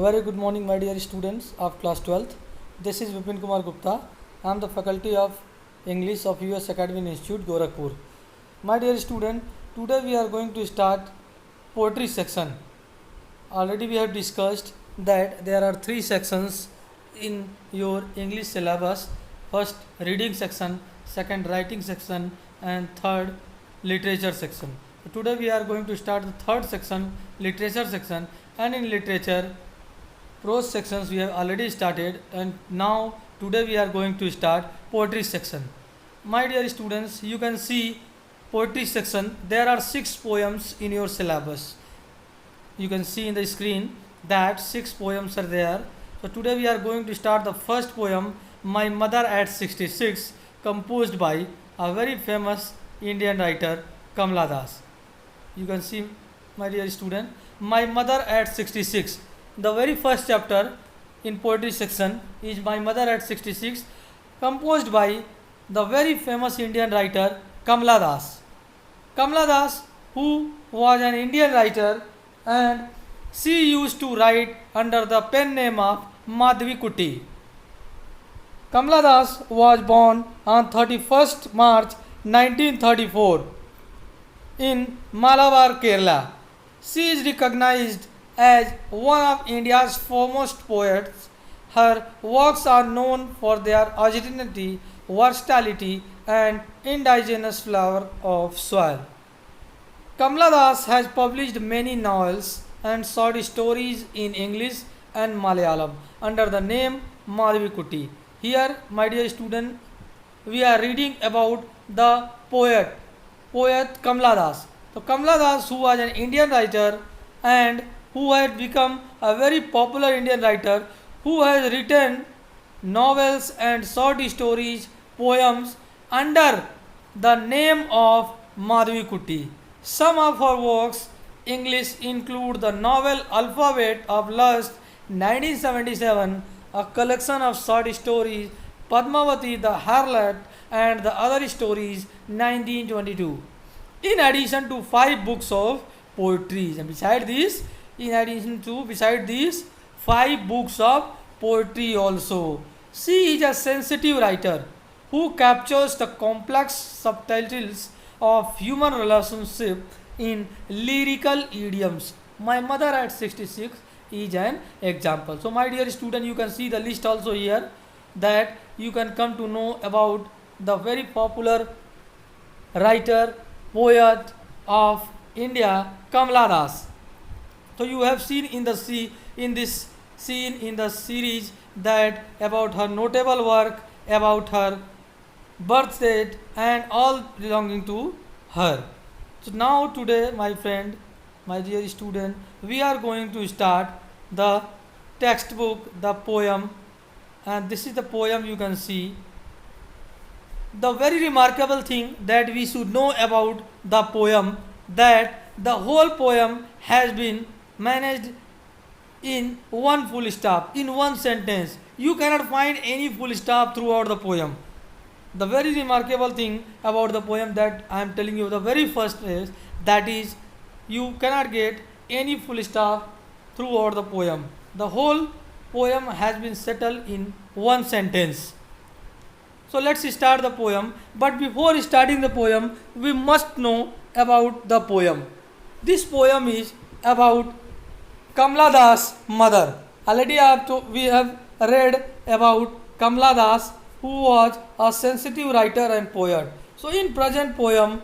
Very good morning, my dear students of class 12th. This is Vipin Kumar Gupta. I am the faculty of English of US Academy Institute, Gorakhpur. My dear student, today we are going to start poetry section. Already we have discussed that there are three sections in your English syllabus. First, reading section, second, writing section, and third, literature section. Today we are going to start the third section, literature section, and in literature prose sections we have already started, and now today we are going to start poetry section. My dear students, you can see poetry section. There are 6 poems in your syllabus. You can see in the screen that 6 poems are there. So today we are going to start the first poem, My Mother at 66, composed by a very famous Indian writer, Kamla Das. You can see, my dear student, My Mother at 66. The very first chapter in poetry section is My Mother at 66, composed by the very famous Indian writer Kamla Das. Kamla Das, who was an Indian writer, and she used to write under the pen name of Madhavi Kuti. Kamla Das was born on 31st March 1934 in Malabar, Kerala. She is recognized as one of India's foremost poets. Her works are known for their originality, versatility, and indigenous flavor of soil. Kamla Das has published many novels and short stories in English and Malayalam under the name Madhavi Kuti. Here, my dear student, we are reading about the poet Kamla Das. So Kamla Das, who was an Indian writer and who had become a very popular Indian writer, who has written novels and short stories, poems under the name of Madhavi Kuti. Some of her works English include the novel Alphabet of Lust 1977, a collection of short stories, Padmavati the Harlot, and the other stories 1922. In addition to 5 books of poetry, and beside these 5 books of poetry also. She is a sensitive writer who captures the complex subtleties of human relationship in lyrical idioms. My Mother at 66 is an example. So my dear student, you can see the list also here, that you can come to know about the very popular writer, poet of India, Kamla Das. So you have seen in this series that about her notable work, about her birth date, and all belonging to her. So now today, my friend, my dear student, we are going to start the textbook, the poem, and this is the poem you can see. The very remarkable thing that we should know about the poem, that the whole poem has been managed in one full stop, in one sentence. You cannot find any full stop throughout the poem. The very remarkable thing about the poem that I am telling you, the very first is that is, you cannot get any full stop throughout the poem. The whole poem has been settled in one sentence. So let's start the poem. But before starting the poem, we must know about the poem. This poem is about Kamla Das' mother. Already we have read about Kamla Das, who was a sensitive writer and poet. So in present poem,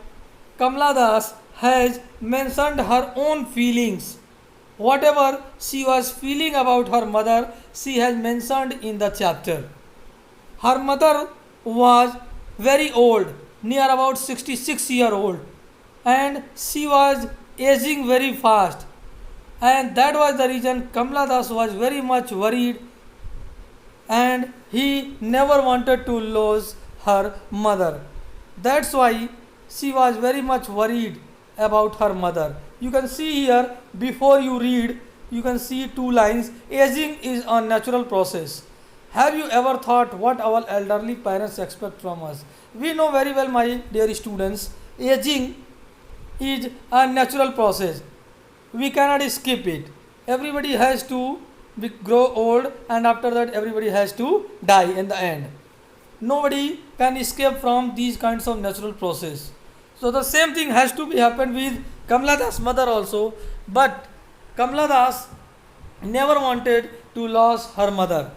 Kamla Das has mentioned her own feelings. Whatever she was feeling about her mother, she has mentioned in the chapter. Her mother was very old, near about 66-year old, and she was aging very fast, and that was the reason Kamla Das was very much worried, and he never wanted to lose her mother. That's why she was very much worried about her mother. You can see here, before you read, you can see 2 lines. Aging is a natural process. Have you ever thought what our elderly parents expect from us? We know very well, my dear students, aging is a natural process. We cannot skip it. Everybody has to we grow old, and after that everybody has to die in the end. Nobody can escape from these kinds of natural process. So the same thing has to be happened with Kamala Das mother also, but Kamala Das never wanted to lose her mother.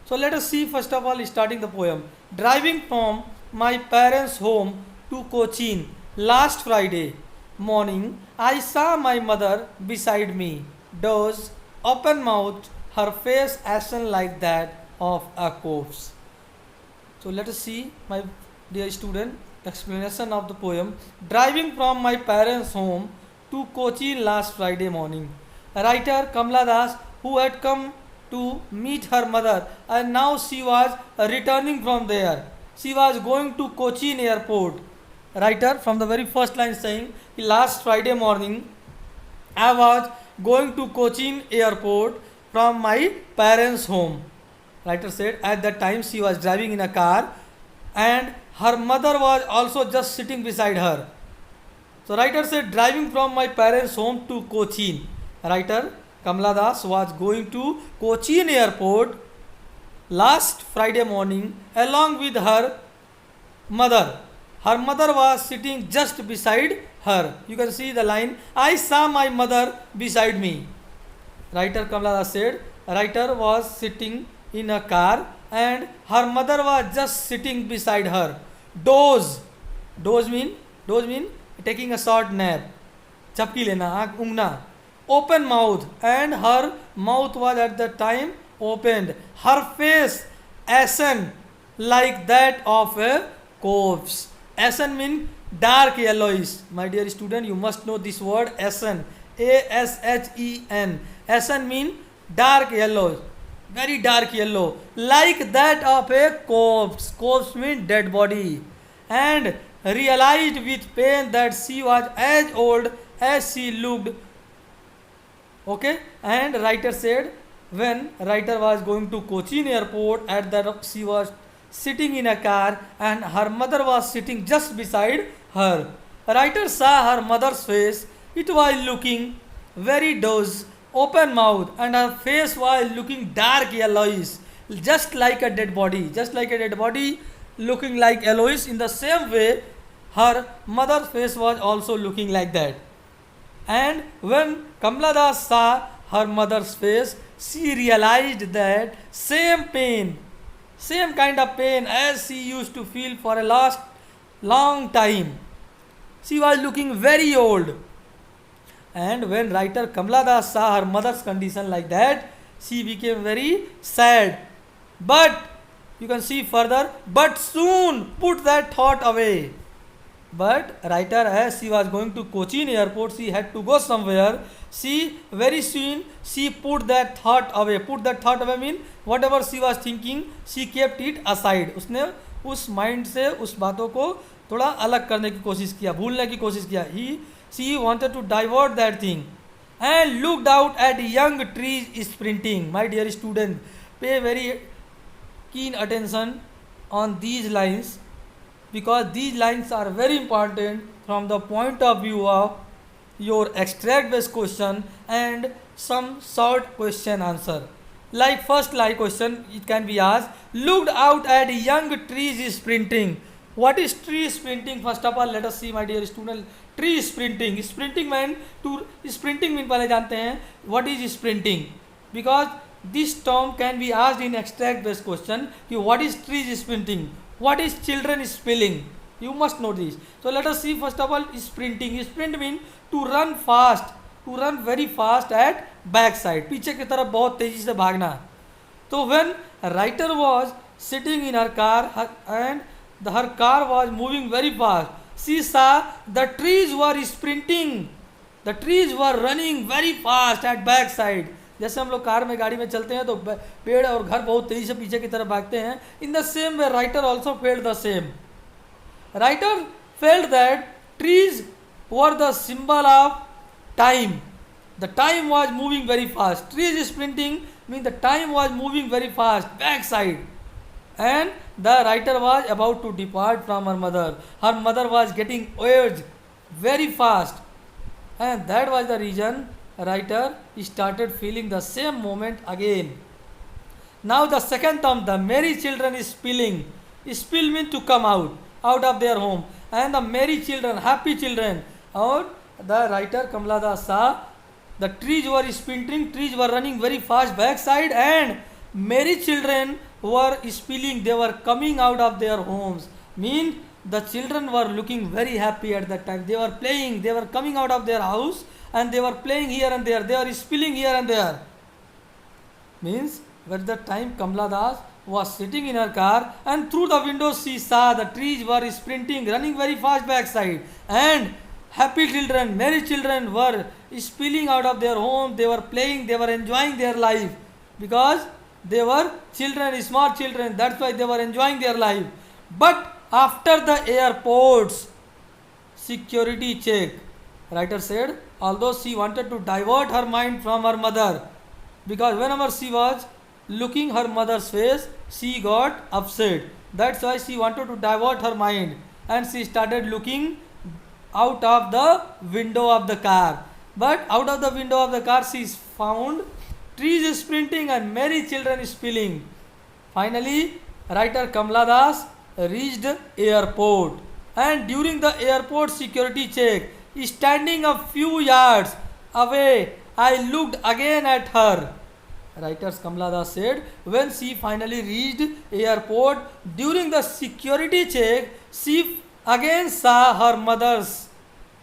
So let us see first of all starting the poem. Driving from my parents' home to Cochin last Friday morning, I saw my mother beside me, dozed, open mouthed, her face ashen like that of a corpse. So let us see, my dear student, explanation of the poem. Driving from my parents' home to Cochin last Friday morning. Writer Kamala Das, who had come to meet her mother, and now she was returning from there. She was going to Cochin airport. Writer from the very first line saying, last Friday morning I was going to Cochin airport from my parents' home. Writer said at that time she was driving in a car and her mother was also just sitting beside her. So writer said driving from my parents' home to Cochin. Writer Kamala Das was going to Cochin airport last Friday morning along with her mother. Her mother was sitting just beside her. You can see the line, I saw my mother beside me. Writer Kamala Das said writer was sitting in a car and her mother was just sitting beside her. Doze mean taking a short nap. Chapki lena, aankh ungna. Open mouth, and her mouth was at the time opened. Her face ashen like that of a corpse. Ashen mean dark yellowish. My dear student, you must know this word ashen. A-S-H-E-N. Ashen mean dark yellow, very dark yellow, like that of a corpse. Corpse means dead body. And realized with pain that she was as old as she looked. Okay, and writer said when writer was going to Cochin airport, at that she was sitting in a car and her mother was sitting just beside her. Writer saw her mother's face. It was looking very dozed, open mouth, and her face was looking dark yellowish, just like a dead body. Just like a dead body looking like yellowish, in the same way her mother's face was also looking like that. And when Kamala Das saw her mother's face, she realized that same pain, same kind of pain as she used to feel for a last long time. She was looking very old. And when writer Kamala Das saw her mother's condition like that, she became very sad. But you can see further, but soon put that thought away. But writer, as she was going to Cochin airport, she had to go somewhere. She very soon she put that thought away. Put that thought away mean whatever she was thinking, she kept it aside. उसने उस mind से उस बातों को थोड़ा अलग करने की कोशिश किया, भूलने की कोशिश किया. She wanted to divert that thing and looked out at young trees sprinting. My dear student, pay very keen attention on these lines, because these lines are very important from the point of view of your extract based question and some short question answer. Like first like question, it can be asked, looked out at young trees sprinting. What is tree sprinting? First of all, let us see, my dear student. Tree sprinting. Sprinting mean पहले जानते हैं. What is sprinting? Because this term can be asked in extract based question. What is tree sprinting? What is children spelling? You must know this. So let us see first of all sprinting. Sprint means to run fast, to run very fast at back side. पीछे की तरफ बहुत तेजी से भागना. So when a writer was sitting in her car and her car was moving very fast, she saw the trees were sprinting. The trees were running very fast at back side. जैसे हम लोग car में गाड़ी में चलते हैं तो पेड़ और घर बहुत तेजी से पीछे की तरफ भागते हैं. In the same way, writer also felt the same. Writer felt that trees were the symbol of time. The time was moving very fast. Trees sprinting means the time was moving very fast back side. And the writer was about to depart from her mother. Her mother was getting aged very fast. And that was the reason writer started feeling the same moment again. Now the second term, the merry children is spilling. Spill means to come out of their home. And the merry children, happy children. Or the writer Kamala Das saw the trees were sprinting, trees were running very fast backside, and merry children were spilling. They were coming out of their homes. Mean the children were looking very happy at that time. They were playing. They were coming out of their house and they were playing here and there. They were spilling here and there. Means at that time Kamala Das was sitting in her car and through the window she saw the trees were sprinting, running very fast backside, and happy children, merry children were spilling out of their home. They were playing, they were enjoying their life because they were children, small children. That's why they were enjoying their life. But after the airport's security check, writer said, although she wanted to divert her mind from her mother, because whenever she was looking her mother's face, she got upset. That's why she wanted to divert her mind and she started looking out of the window of the car. But out of the window of the car she found trees sprinting and merry children spilling. Finally, writer Kamala Das reached airport, and during the airport security check, standing a few yards away, I looked again at her. Writers Kamala Das said, when she finally reached airport, during the security check, she again saw her mother's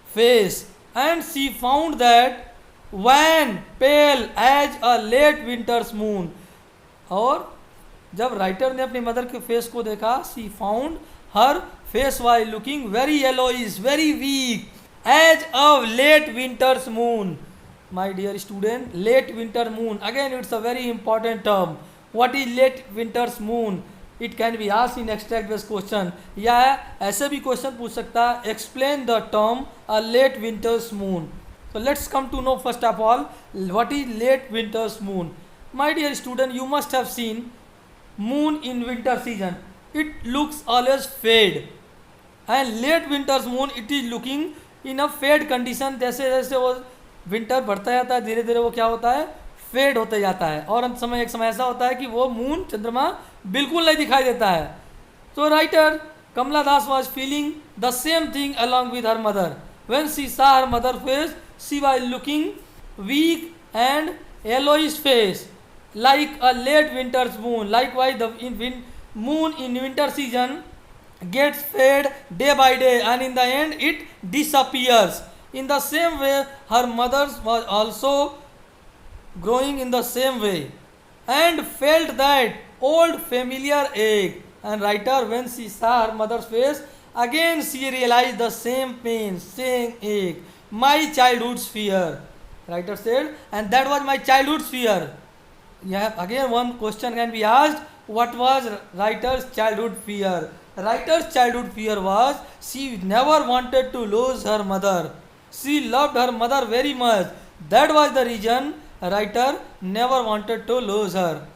face, and she found that wan, pale as a late winter's moon. और जब writer ने अपनी mother के face को देखा, she found her face was looking very yellowish, very weak, as a late winter's moon. My dear student, late winter moon, again it's a very important term. What is late winter's moon? It can be asked in extract based question, या ऐसे भी question पूछ सकता है, explain the term a late winter's moon. So let's come to know first of all what is late winter's moon. My dear student, you must have seen moon in winter season. It looks always fade, and late winter's moon it is looking in a fade condition. जैसे जैसे वो winter बढ़ता जाता है, धीरे धीरे वो क्या होता है, फेड होते जाता है, और अंत समय एक समय ऐसा होता है कि वो मून, चंद्रमा बिल्कुल नहीं दिखाई देता है. तो writer Kamala Das was feeling the same thing along with her mother. When she saw her mother face, she was looking weak and yellowish face like a late winter's moon. Likewise, the moon in winter season gets fade day by day, and in the end it disappears. In the same way, her mother was also growing in the same way and felt that old familiar ache. And writer, when she saw her mother's face, again she realized the same pain, same ache, my childhood's fear. Writer said, and that was my childhood's fear. Yeah, again one question can be asked, what was writer's childhood fear? Writer's childhood fear was she never wanted to lose her mother. She loved her mother very much. That was the reason writer never wanted to lose her.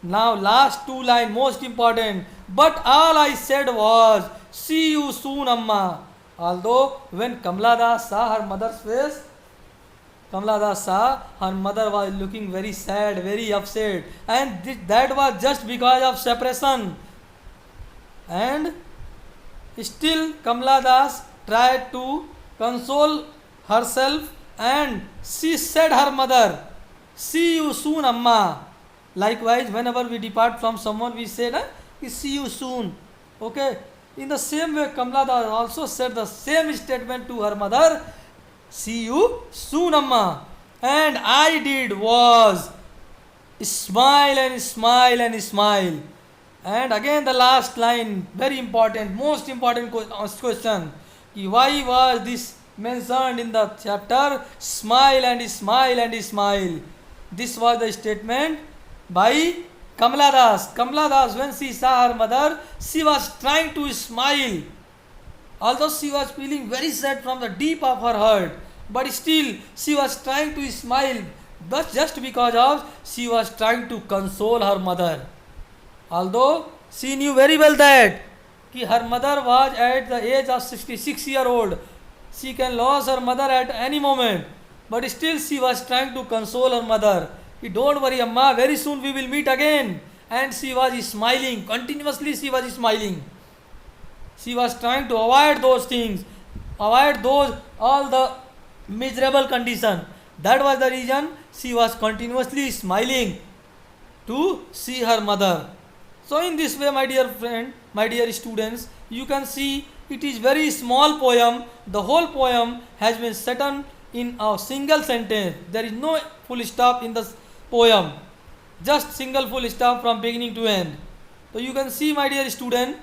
Now last two lines most important. But all I said was, see you soon, Amma. Although when Kamala Das saw her mother's face, Kamala Das saw her mother was looking very sad, very upset, and that was just because of separation. And still Kamala Das tried to console herself, and she said her mother, see you soon, Amma. Likewise, whenever we depart from someone, we say, see you soon. Okay. In the same way, Kamala Das also said the same statement to her mother, see you soon, Amma. And I did was smile and smile and smile. And again the last line, very important, most important question. Why was this mentioned in the chapter? Smile and smile and smile. This was the statement by Kamala Das. Kamala Das, when she saw her mother, she was trying to smile. Although she was feeling very sad from the deep of her heart, but still she was trying to smile, but just because of she was trying to console her mother. Although she knew very well that her mother was at the age of 66-year-old, she can lose her mother at any moment. but still she was trying to console her mother. Don't worry, Amma, very soon we will meet again. And she was smiling, continuously she was smiling. She was trying to avoid those things, avoid those all the miserable condition. That was the reason she was continuously smiling to see her mother. So in this way, my dear friend, my dear students, you can see it is very small poem. The whole poem has been set on in a single sentence. There is no full stop in the poem. Just single full stop from beginning to end. So you can see, my dear student,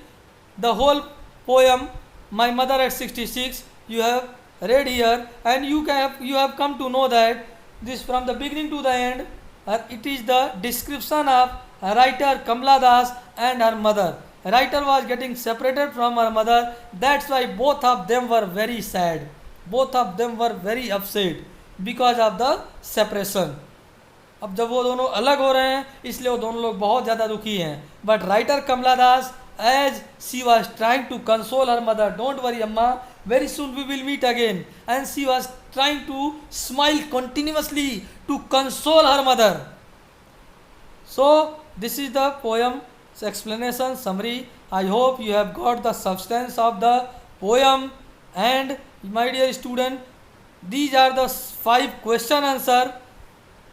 the whole poem, My Mother at 66, you have read here, and you have come to know that this from the beginning to the end, it is the description of writer Kamala Das and her mother. Writer was getting separated from her mother. That's why both of them were very sad. Both of them were very upset because of the separation. अब जब वो दोनों अलग हो रहे हैं इसलिए वो दोनों लोग बहुत ज़्यादा दुखी हैं. But writer Kamala Das, as she was trying to console her mother, don't worry Amma, very soon we will meet again, and she was trying to smile continuously to console her mother. So this is the poem explanation summary. I hope you have got the substance of the poem. And my dear student, these are the 5 question answer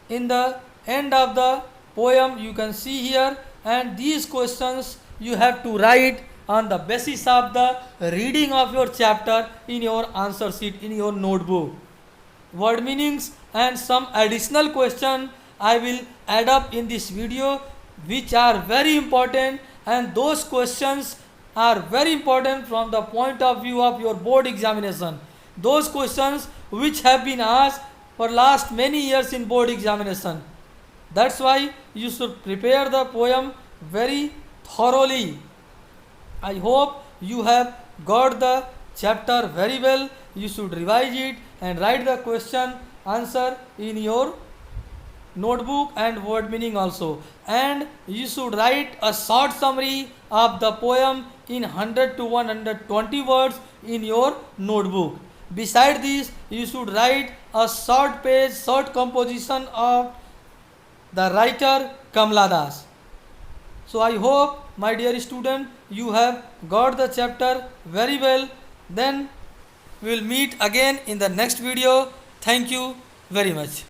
in the end of the poem you can see here, and these questions you have to write on the basis of the reading of your chapter in your answer sheet in your notebook. Word meanings and some additional question I will add up in this video, which are very important, and those questions are very important from the point of view of your board examination. Those questions which have been asked for last many years in board examination. That's why you should prepare the poem very thoroughly. I hope you have got the chapter very well. You should revise it and write the question answer in your notebook and word meaning also. And you should write a short summary of the poem in 100 to 120 words in your notebook. Beside this, you should write a short composition of the writer Kamala Das. So I hope, my dear student, you have got the chapter very well. Then we will meet again in the next video. Thank you very much.